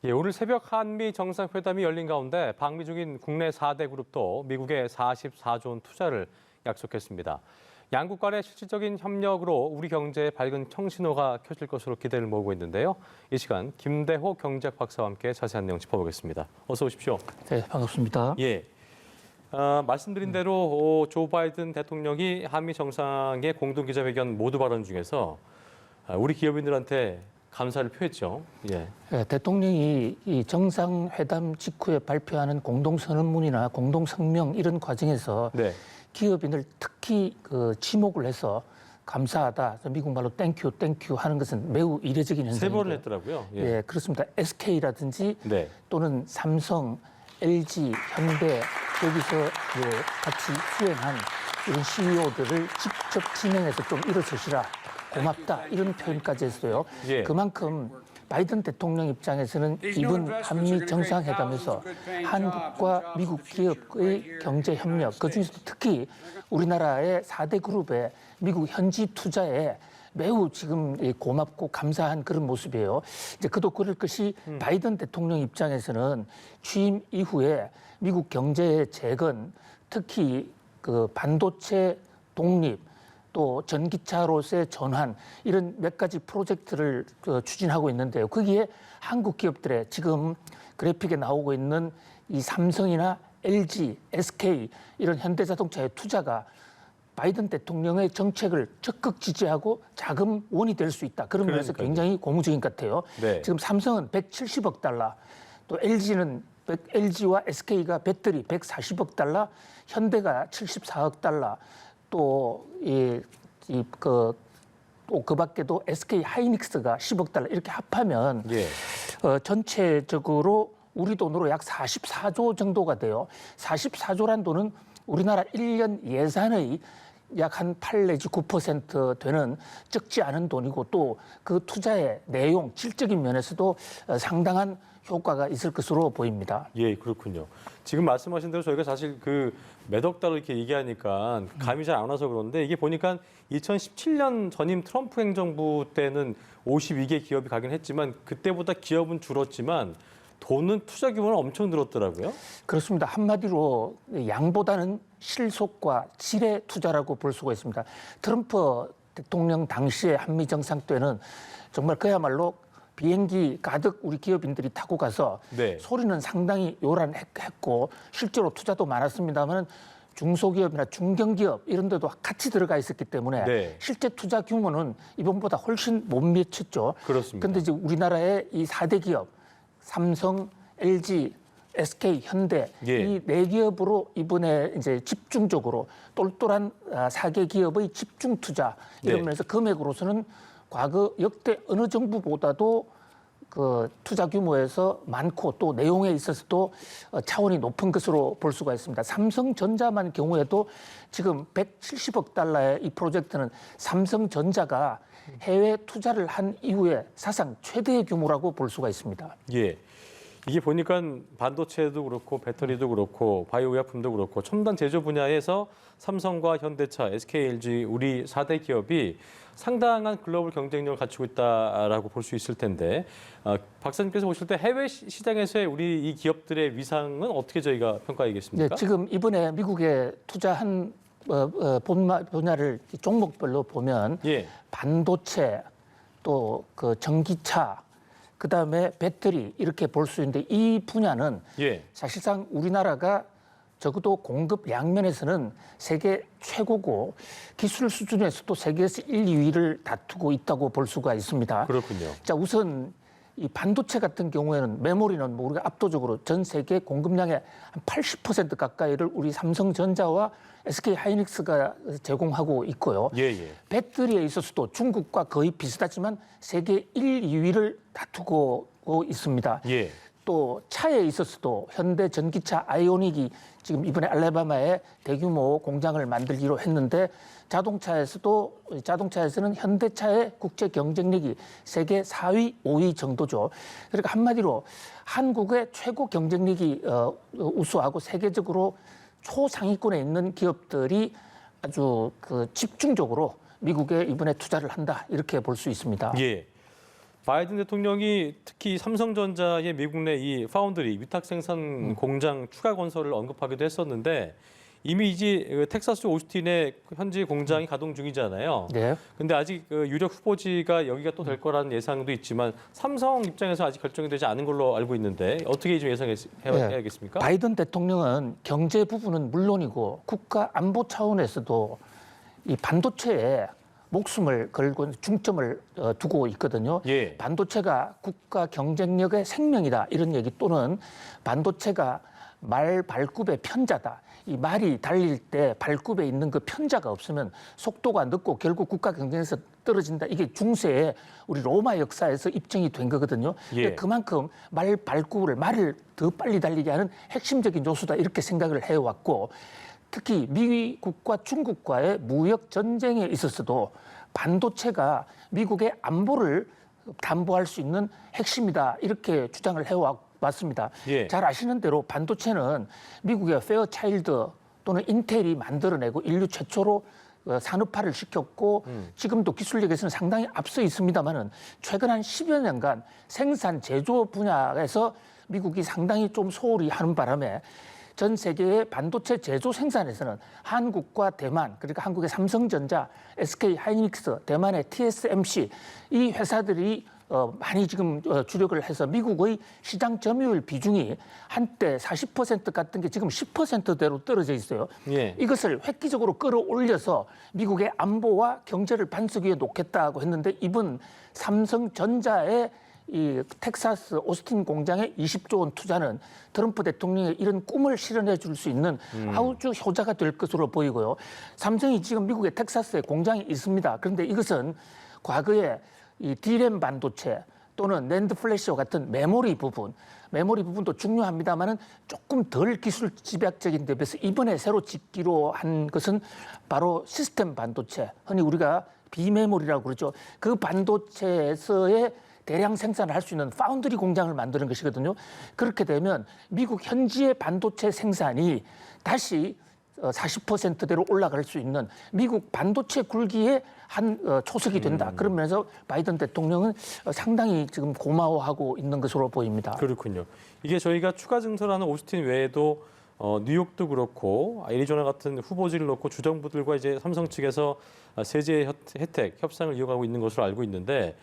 예, 오늘 새벽 한미 정상회담이 열린 가운데 방미 중인 국내 4대 그룹도 미국에 44조 원 투자를 약속했습니다. 양국 간의 실질적인 협력으로 우리 경제에 밝은 청신호가 켜질 것으로 기대를 모으고 있는데요. 이 시간 김대호 경제학 박사와 함께 자세한 내용 짚어보겠습니다. 어서 오십시오. 네, 반갑습니다. 예. 말씀드린 대로 조 바이든 대통령이 한미 정상의 공동 기자회견 모두 발언 중에서 우리 기업인들한테 감사를 표했죠. 예. 네, 대통령이 이 정상회담 직후에 발표하는 공동선언문이나 공동성명 이런 과정에서 네. 기업인을 특히 지목을 해서 감사하다, 미국 말로 땡큐 하는 것은 매우 이례적인 현상입니다. 세 번을 했더라고요. 예. 예, 그렇습니다. SK라든지 네. 또는 삼성, LG, 현대 여기서 같이 수행한 이런 CEO들을 직접 진행해서 좀 일어서시라. 고맙다 이런 표현까지 했어요. 예. 그만큼 바이든 대통령 입장에서는 이번 한미 정상회담에서 한국과 미국 기업의 경제 협력, 그중에서도 특히 우리나라의 4대 그룹의 미국 현지 투자에 매우 지금 고맙고 감사한 그런 모습이에요. 이제 그도 그럴 것이 바이든 대통령 입장에서는 취임 이후에 미국 경제의 재건, 특히 그 반도체 독립, 또 전기차로서의 전환 이런 몇 가지 프로젝트를 추진하고 있는데요. 거기에 한국 기업들의 지금 그래픽에 나오고 있는 이 삼성이나 LG, SK 이런 현대자동차의 투자가 바이든 대통령의 정책을 적극 지지하고 자금원이 될 수 있다. 그런 면에서 굉장히 고무적인 것 같아요. 네. 지금 삼성은 170억 달러, 또 LG와 SK가 배터리 140억 달러, 현대가 74억 달러, 또 그 밖에도 SK 하이닉스가 10억 달러 이렇게 합하면 예. 전체적으로 우리 돈으로 약 44조 정도가 돼요. 44조란 돈은 우리나라 1년 예산의 약 한 8 내지 9% 되는 적지 않은 돈이고 또 그 투자의 내용, 질적인 면에서도 상당한 효과가 있을 것으로 보입니다. 예, 그렇군요. 지금 말씀하신 대로 저희가 사실 그 몇억 달러 이렇게 얘기하니까 감이 잘 안 와서 그런데 이게 보니까 2017년 전임 트럼프 행정부 때는 52개 기업이 가긴 했지만 그때보다 기업은 줄었지만 돈은 투자 규모는 엄청 늘었더라고요. 그렇습니다. 한마디로 양보다는 실속과 질의 투자라고 볼 수가 있습니다. 트럼프 대통령 당시의 한미 정상 때는 정말 그야말로 비행기 가득 우리 기업인들이 타고 가서 네. 소리는 상당히 요란했고 실제로 투자도 많았습니다만 중소기업이나 중견기업 이런 데도 같이 들어가 있었기 때문에 네. 실제 투자 규모는 이번보다 훨씬 못 미쳤죠. 그렇습니다. 그런데 이제 우리나라의 이 4대 기업 삼성, LG, SK, 현대 예. 이 네 기업으로 이번에 이제 집중적으로 똘똘한 4개 기업의 집중 투자 이런 네. 면에서 금액으로서는 과거 역대 어느 정부보다도 그 투자 규모에서 많고 또 내용에 있어서도 차원이 높은 것으로 볼 수가 있습니다. 삼성전자만 경우에도 지금 170억 달러의 이 프로젝트는 삼성전자가 해외 투자를 한 이후에 사상 최대의 규모라고 볼 수가 있습니다. 예. 이게 보니까 반도체도 그렇고 배터리도 그렇고 바이오 의약품도 그렇고 첨단 제조 분야에서 삼성과 현대차, SK, LG 우리 4대 기업이 상당한 글로벌 경쟁력을 갖추고 있다라고 볼 수 있을 텐데 박사님께서 보실 때 해외 시장에서의 우리 이 기업들의 위상은 어떻게 저희가 평가하겠습니까? 네, 지금 이번에 미국에 투자한 분야를 종목별로 보면 예. 반도체 또 그 전기차 그다음에 배터리 이렇게 볼 수 있는데 이 분야는 예. 사실상 우리나라가 적어도 공급 양면에서는 세계 최고고 기술 수준에서도 세계에서 1, 2위를 다투고 있다고 볼 수가 있습니다. 그렇군요. 자, 우선 이 반도체 같은 경우에는 메모리는 뭐 우리가 압도적으로 전 세계 공급량의 한 80% 가까이를 우리 삼성전자와 SK 하이닉스가 제공하고 있고요. 예, 예. 배터리에 있어서도 중국과 거의 비슷하지만 세계 1, 2위를 다투고 있습니다. 예. 또 차에 있어서도 현대 전기차 아이오닉이 지금 이번에 알라바마에 대규모 공장을 만들기로 했는데 자동차에서는 현대차의 국제 경쟁력이 세계 4위, 5위 정도죠. 그러니까 한마디로 한국의 최고 경쟁력이 우수하고 세계적으로 초상위권에 있는 기업들이 아주 집중적으로 미국에 이번에 투자를 한다 이렇게 볼 수 있습니다. 예. 바이든 대통령이 특히 삼성전자의 미국 내 이 파운드리 위탁 생산 공장 추가 건설을 언급하기도 했었는데 이미 이제 텍사스 오스틴에 현지 공장이 가동 중이잖아요. 네. 근데 아직 유력 후보지가 여기가 또 될 거라는 예상도 있지만 삼성 입장에서 아직 결정이 되지 않은 걸로 알고 있는데 어떻게 좀 예상해야겠습니까? 바이든 대통령은 경제 부분은 물론이고 국가 안보 차원에서도 이 반도체에 목숨을 걸고 중점을 두고 있거든요. 예. 반도체가 국가 경쟁력의 생명이다 이런 얘기 또는 반도체가 말 발굽의 편자다. 이 말이 달릴 때 발굽에 있는 그 편자가 없으면 속도가 늦고 결국 국가 경쟁에서 떨어진다. 이게 중세에 우리 로마 역사에서 입증이 된 거거든요. 예. 그만큼 말 발굽을 말을 더 빨리 달리게 하는 핵심적인 요소다 이렇게 생각을 해왔고 특히 미국과 중국과의 무역 전쟁에 있어서도 반도체가 미국의 안보를 담보할 수 있는 핵심이다 이렇게 주장을 해왔습니다. 예. 잘 아시는 대로 반도체는 미국의 페어차일드 또는 인텔이 만들어내고 인류 최초로 산업화를 시켰고 지금도 기술력에서는 상당히 앞서 있습니다만은 최근 한 10여 년간 생산 제조 분야에서 미국이 상당히 좀 소홀히 하는 바람에 전 세계의 반도체 제조 생산에서는 한국과 대만, 그러니까 한국의 삼성전자, SK 하이닉스, 대만의 TSMC 이 회사들이 많이 지금 주력을 해서 미국의 시장 점유율 비중이 한때 40% 같은 게 지금 10%대로 떨어져 있어요. 예. 이것을 획기적으로 끌어올려서 미국의 안보와 경제를 반석 위에 놓겠다고 했는데 이번 삼성전자의 이 텍사스 오스틴 공장에 20조 원 투자는 트럼프 대통령의 이런 꿈을 실현해 줄 수 있는 아주 효자가 될 것으로 보이고요. 삼성이 지금 미국의 텍사스에 공장이 있습니다. 그런데 이것은 과거에 이 D램 반도체 또는 낸드 플래시와 같은 메모리 부분도 중요합니다만은 조금 덜 기술 집약적인 데 비해서 이번에 새로 짓기로 한 것은 바로 시스템 반도체, 흔히 우리가 비메모리라고 그러죠. 그 반도체에서의 대량 생산을 할 수 있는 파운드리 공장을 만드는 것이거든요. 그렇게 되면 미국 현지의 반도체 생산이 다시 40%대로 올라갈 수 있는 미국 반도체 굴기의 한 초석이 된다. 그런 면에서 바이든 대통령은 상당히 지금 고마워하고 있는 것으로 보입니다. 그렇군요. 이게 저희가 추가 증설하는 오스틴 외에도 뉴욕도 그렇고 애리조나 같은 후보지를 놓고 주정부들과 이제 삼성 측에서 세제 혜택 협상을 이어가고 있는 것으로 알고 있는데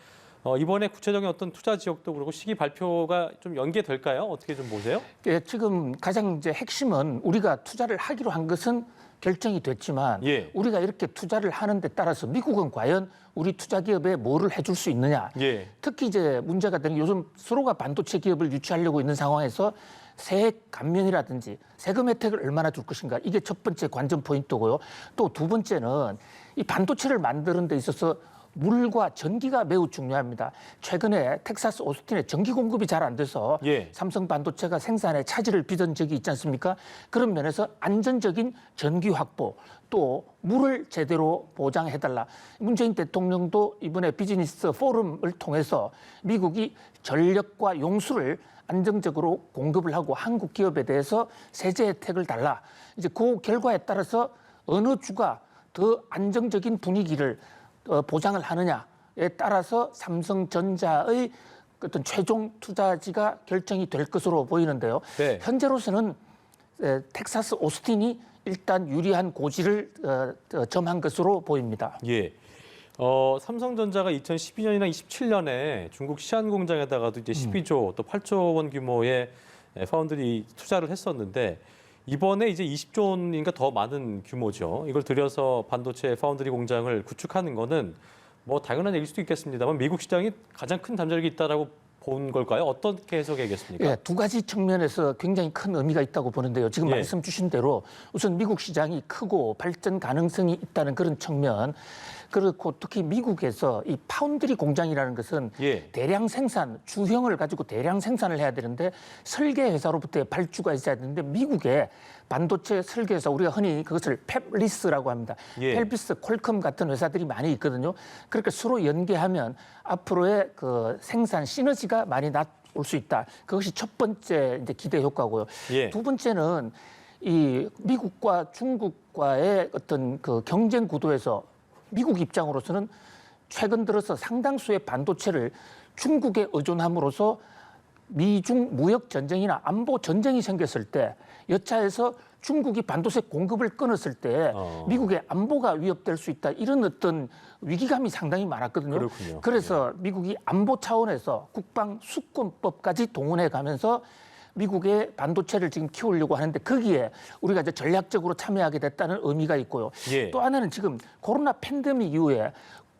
이번에 구체적인 어떤 투자 지역도 그렇고 시기 발표가 좀 연계될까요? 어떻게 좀 보세요? 예, 지금 가장 이제 핵심은 우리가 투자를 하기로 한 것은 결정이 됐지만 예. 우리가 이렇게 투자를 하는 데 따라서 미국은 과연 우리 투자 기업에 뭐를 해줄 수 있느냐. 예. 특히 이제 문제가 되는 요즘 서로가 반도체 기업을 유치하려고 있는 상황에서 세액 감면이라든지 세금 혜택을 얼마나 줄 것인가. 이게 첫 번째 관전 포인트고요. 또 두 번째는 이 반도체를 만드는 데 있어서 물과 전기가 매우 중요합니다. 최근에 텍사스 오스틴에 전기 공급이 잘 안 돼서 예. 삼성 반도체가 생산에 차질을 빚은 적이 있지 않습니까? 그런 면에서 안전적인 전기 확보, 또 물을 제대로 보장해달라. 문재인 대통령도 이번에 비즈니스 포럼을 통해서 미국이 전력과 용수를 안정적으로 공급을 하고 한국 기업에 대해서 세제 혜택을 달라. 이제 그 결과에 따라서 어느 주가 더 안정적인 분위기를 보장을 하느냐에 따라서 삼성전자의 어떤 최종 투자지가 결정이 될 것으로 보이는데요. 네. 현재로서는 텍사스 오스틴이 일단 유리한 고지를 점한 것으로 보입니다. 예. 삼성전자가 2012년이나 27년에 중국 시안 공장에다가도 이제 12조 또 8조 원 규모의 파운드리 투자를 했었는데 이번에 이제 20조 원인가 더 많은 규모죠. 이걸 들여서 반도체 파운드리 공장을 구축하는 거는 뭐 당연한 얘기일 수도 있겠습니다만 미국 시장이 가장 큰 잠재력이 있다라고 본 걸까요? 어떻게 해석해야겠습니까? 예, 두 가지 측면에서 굉장히 큰 의미가 있다고 보는데요. 지금 예. 말씀 주신 대로 우선 미국 시장이 크고 발전 가능성이 있다는 그런 측면, 그렇고 특히 미국에서 이 파운드리 공장이라는 것은 예. 대량 생산, 주형을 가지고 대량 생산을 해야 되는데 설계 회사로부터의 발주가 있어야 되는데 미국의 반도체 설계회사, 우리가 흔히 그것을 팹리스라고 합니다. 예. 펠비스, 퀄컴 같은 회사들이 많이 있거든요. 그러니까 서로 연계하면 앞으로의 그 생산 시너지가 많이 올 수 있다. 그것이 첫 번째 이제 기대 효과고요. 예. 두 번째는 이 미국과 중국과의 어떤 그 경쟁 구도에서 미국 입장으로서는 최근 들어서 상당수의 반도체를 중국에 의존함으로써 미중 무역 전쟁이나 안보 전쟁이 생겼을 때 여차해서 중국이 반도체 공급을 끊었을 때 미국의 안보가 위협될 수 있다 이런 어떤 위기감이 상당히 많았거든요. 그렇군요. 그래서 미국이 안보 차원에서 국방 수권법까지 동원해 가면서 미국의 반도체를 지금 키우려고 하는데 거기에 우리가 이제 전략적으로 참여하게 됐다는 의미가 있고요. 예. 또 하나는 지금 코로나 팬데믹 이후에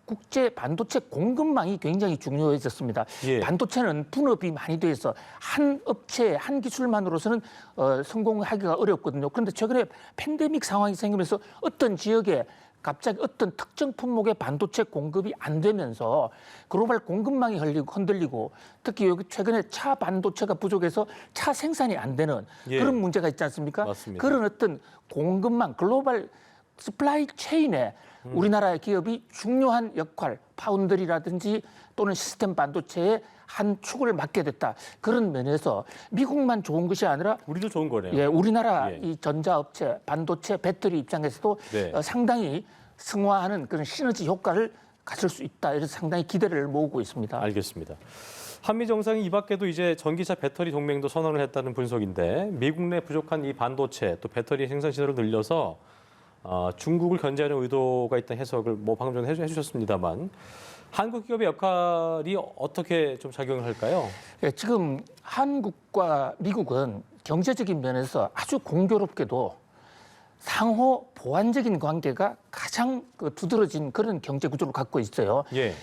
국제 반도체 공급망이 굉장히 중요해졌습니다. 예. 반도체는 분업이 많이 돼 있어 한 업체, 한 기술만으로서는 성공하기가 어렵거든요. 그런데 최근에 팬데믹 상황이 생기면서 어떤 지역에 갑자기 어떤 특정 품목의 반도체 공급이 안 되면서 글로벌 공급망이 흔들리고 특히 여기 최근에 차 반도체가 부족해서 차 생산이 안 되는 예. 그런 문제가 있지 않습니까? 맞습니다. 그런 어떤 공급망, 글로벌 서플라이 체인에 우리나라의 기업이 중요한 역할, 파운드리라든지 또는 시스템 반도체의 한 축을 맡게 됐다. 그런 면에서 미국만 좋은 것이 아니라 우리도 좋은 거네요. 예, 우리나라 예. 이 전자업체, 반도체, 배터리 입장에서도 네. 상당히 승화하는 그런 시너지 효과를 가질 수 있다. 이래서 상당히 기대를 모으고 있습니다. 알겠습니다. 한미 정상이 이 밖에도 이제 전기차 배터리 동맹도 선언을 했다는 분석인데 미국 내 부족한 이 반도체 또 배터리 생산 시설을 늘려서 중국을 견제하는 의도가 있다는 해석을 뭐 방금 전에 해주셨습니다만 한국 기업의 역할이 어떻게 좀 작용을 할까요? 예, 지금 한국과 미국은 경제적인 면에서 아주 공교롭게도 상호 보완적인 관계가 가장 두드러진 그런 경제 구조를 갖고 있어요. 예.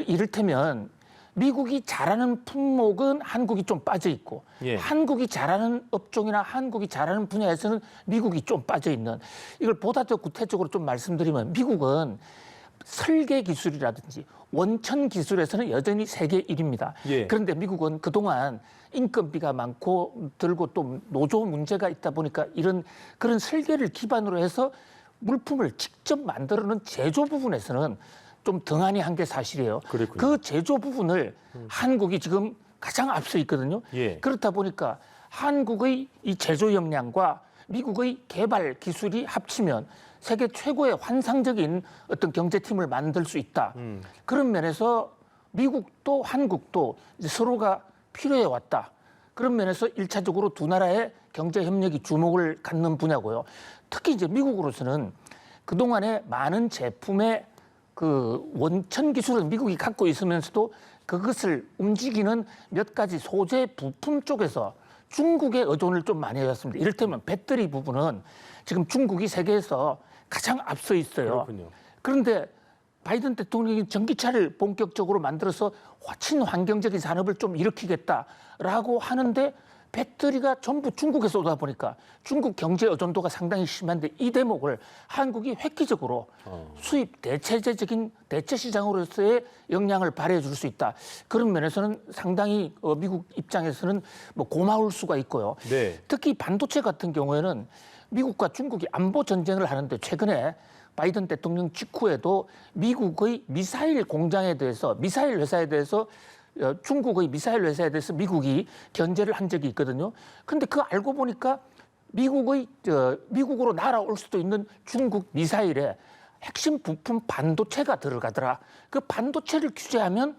이를테면 미국이 잘하는 품목은 한국이 좀 빠져 있고 예. 한국이 잘하는 업종이나 한국이 잘하는 분야에서는 미국이 좀 빠져 있는 이걸 보다 더 구체적으로 좀 말씀드리면 미국은 설계 기술이라든지 원천 기술에서는 여전히 세계 1위입니다. 예. 그런데 미국은 그동안 인건비가 많고 들고 또 노조 문제가 있다 보니까 이런 그런 설계를 기반으로 해서 물품을 직접 만들어내는 제조 부분에서는 좀 등한히 한 게 사실이에요. 그랬군요. 그 제조 부분을 한국이 지금 가장 앞서 있거든요. 예. 그렇다 보니까 한국의 이 제조 역량과 미국의 개발 기술이 합치면 세계 최고의 환상적인 어떤 경제팀을 만들 수 있다. 그런 면에서 미국도 한국도 이제 서로가 필요해 왔다. 그런 면에서 일차적으로 두 나라의 경제 협력이 주목을 갖는 분야고요. 특히 이제 미국으로서는 그동안에 많은 제품의 그 원천 기술은 미국이 갖고 있으면서도 그것을 움직이는 몇 가지 소재 부품 쪽에서 중국의 의존을 좀 많이 해왔습니다. 이를테면 배터리 부분은 지금 중국이 세계에서 가장 앞서 있어요. 그렇군요. 그런데 바이든 대통령이 전기차를 본격적으로 만들어서 친환경적인 산업을 좀 일으키겠다라고 하는데 배터리가 전부 중국에서 오다 보니까 중국 경제 의존도가 상당히 심한데 이 대목을 한국이 획기적으로 수입 대체제적인 대체 시장으로서의 역량을 발휘해 줄 수 있다. 그런 면에서는 상당히 미국 입장에서는 뭐 고마울 수가 있고요. 네. 특히 반도체 같은 경우에는 미국과 중국이 안보 전쟁을 하는데 최근에 바이든 대통령 직후에도 미국의 미사일 공장에 대해서 미사일 회사에 대해서 중국의 미사일 회사에 대해서 미국이 견제를 한 적이 있거든요. 그런데 그거 알고 보니까 미국으로 날아올 수도 있는 중국 미사일에 핵심 부품 반도체가 들어가더라. 그 반도체를 규제하면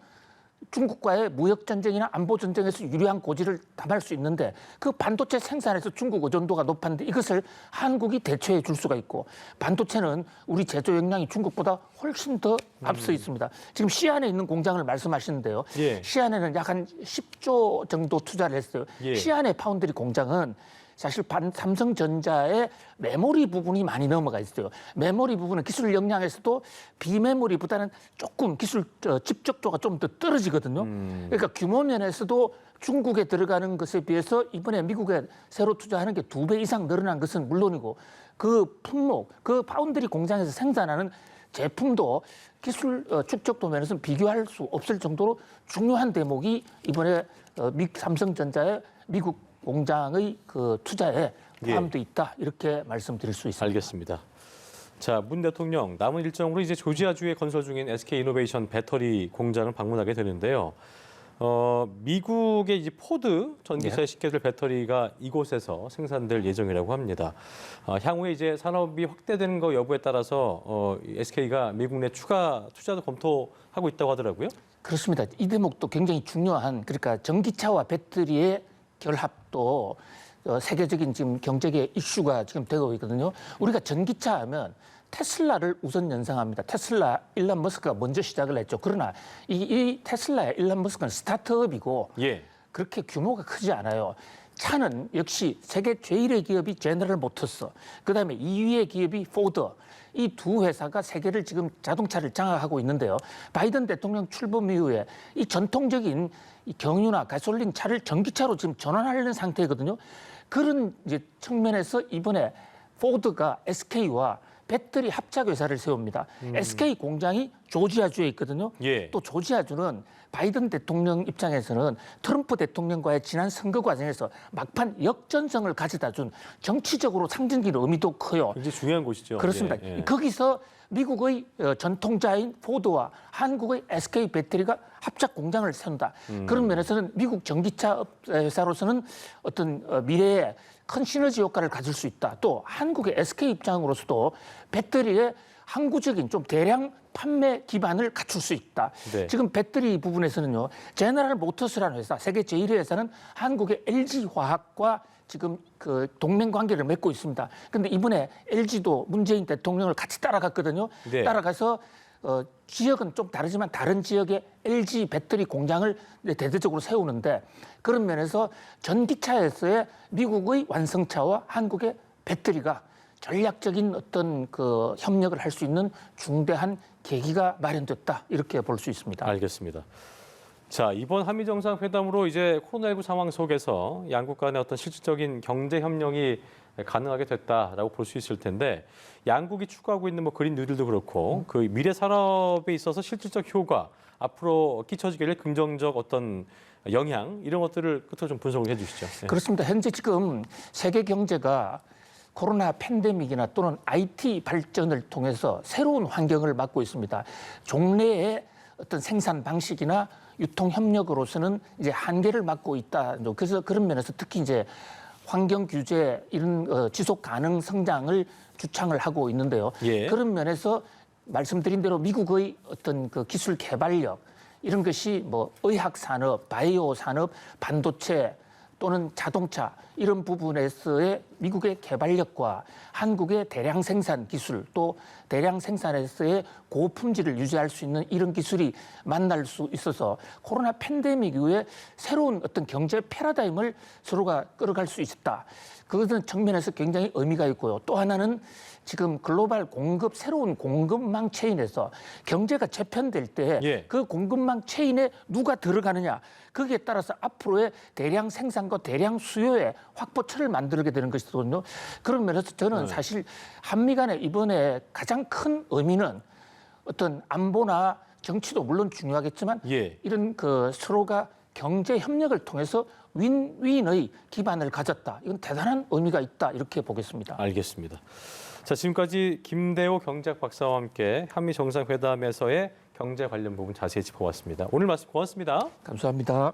중국과의 무역 전쟁이나 안보 전쟁에서 유리한 고지를 담을 수 있는데 그 반도체 생산에서 중국 의존도가 높았는데 이것을 한국이 대처해 줄 수가 있고 반도체는 우리 제조 역량이 중국보다 훨씬 더 앞서 있습니다. 지금 시안에 있는 공장을 말씀하시는데요. 예. 시안에는 약 한 10조 정도 투자를 했어요. 예. 시안의 파운드리 공장은 사실 삼성전자의 메모리 부분이 많이 넘어가 있어요. 메모리 부분은 기술 역량에서도 비메모리보다는 조금 기술 집적도가 좀 더 떨어지거든요. 그러니까 규모 면에서도 중국에 들어가는 것에 비해서 이번에 미국에 새로 투자하는 게 2배 이상 늘어난 것은 물론이고 그 품목, 그 파운드리 공장에서 생산하는 제품도 기술 축적도 면에서는 비교할 수 없을 정도로 중요한 대목이 이번에 삼성전자의 미국 공장의 그 투자에 포함돼 있다 이렇게 말씀드릴 수 있습니다. 알겠습니다. 자, 문 대통령 남은 일정으로 이제 조지아주에 건설 중인 SK 이노베이션 배터리 공장을 방문하게 되는데요. 미국의 이제 포드 전기차에 싣게 될 배터리가 이곳에서 생산될 예정이라고 합니다. 향후에 이제 산업이 확대되는 거 여부에 따라서 SK가 미국 내 추가 투자도 검토하고 있다고 하더라고요. 그렇습니다. 이 대목도 굉장히 중요한 그러니까 전기차와 배터리의 결합도 세계적인 지금 경제계 이슈가 지금 되고 있거든요. 우리가 전기차 하면 테슬라를 우선 연상합니다. 테슬라 일론 머스크가 먼저 시작을 했죠. 그러나 이 테슬라의 일론 머스크는 스타트업이고 예. 그렇게 규모가 크지 않아요. 차는 역시 세계 제1의 기업이 제너럴 모터스, 그다음에 2위의 기업이 포드. 이 두 회사가 세계를 지금 자동차를 장악하고 있는데요. 바이든 대통령 출범 이후에 이 전통적인 이 경유나 가솔린 차를 전기차로 지금 전환하려는 상태거든요. 그런 이제 측면에서 이번에 포드가 SK와 배터리 합작 회사를 세웁니다. SK 공장이 조지아주에 있거든요. 예. 또 조지아주는 바이든 대통령 입장에서는 트럼프 대통령과의 지난 선거 과정에서 막판 역전성을 가져다 준 정치적으로 상징적인 의미도 커요. 굉장히 중요한 곳이죠. 그렇습니다. 예, 예. 거기서 미국의 전통자인 포드와 한국의 SK 배터리가 합작 공장을 세운다. 그런 면에서는 미국 전기차 회사로서는 어떤 미래에 큰 시너지 효과를 가질 수 있다. 또 한국의 SK 입장으로서도 배터리의 항구적인 좀 대량 판매 기반을 갖출 수 있다. 네. 지금 배터리 부분에서는요, 제너럴 모터스라는 회사, 세계 제1위 회사는 한국의 LG화학과 지금 그 동맹 관계를 맺고 있습니다. 그런데 이번에 LG도 문재인 대통령을 같이 따라갔거든요. 네. 따라가서 지역은 좀 다르지만 다른 지역에 LG 배터리 공장을 대대적으로 세우는데 그런 면에서 전기차에서의 미국의 완성차와 한국의 배터리가 전략적인 어떤 그 협력을 할 수 있는 중대한 계기가 마련됐다 이렇게 볼 수 있습니다. 알겠습니다. 자, 이번 한미 정상회담으로 이제 코로나19 상황 속에서 양국 간의 어떤 실질적인 경제 협력이 가능하게 됐다라고 볼 수 있을 텐데 양국이 추구하고 있는 뭐 그린 뉴딜도 그렇고 그 미래 산업에 있어서 실질적 효과 앞으로 끼쳐지게 긍정적 어떤 영향 이런 것들을 끝으로 좀 분석을 해주시죠. 네. 그렇습니다. 현재 지금 세계 경제가 코로나 팬데믹이나 또는 IT 발전을 통해서 새로운 환경을 맞고 있습니다. 종래의 어떤 생산 방식이나 유통 협력으로서는 이제 한계를 맞고 있다. 그래서 그런 면에서 특히 이제 환경 규제 이런 지속 가능 성장을 주창을 하고 있는데요. 예. 그런 면에서 말씀드린 대로 미국의 어떤 그 기술 개발력 이런 것이 뭐 의학 산업, 바이오 산업, 반도체 또는 자동차 이런 부분에서의 미국의 개발력과 한국의 대량 생산 기술 또 대량 생산에서의 고품질을 유지할 수 있는 이런 기술이 만날 수 있어서 코로나 팬데믹 이후에 새로운 어떤 경제 패러다임을 서로가 끌어갈 수 있었다. 그것은 측면에서 굉장히 의미가 있고요. 또 하나는 지금 글로벌 공급, 새로운 공급망 체인에서 경제가 재편될 때 그 공급망 체인에 누가 들어가느냐. 거기에 따라서 앞으로의 대량 생산과 대량 수요의 확보처를 만들게 되는 것이거든요. 그런 면에서 저는 사실 한미 간의 이번에 가장 큰 의미는 어떤 안보나 정치도 물론 중요하겠지만 이런 그 서로가 경제 협력을 통해서 윈윈의 기반을 가졌다. 이건 대단한 의미가 있다. 이렇게 보겠습니다. 알겠습니다. 자, 지금까지 김대호 경제학 박사와 함께 한미 정상회담에서의 경제 관련 부분 자세히 짚어봤습니다. 오늘 말씀 고맙습니다. 감사합니다.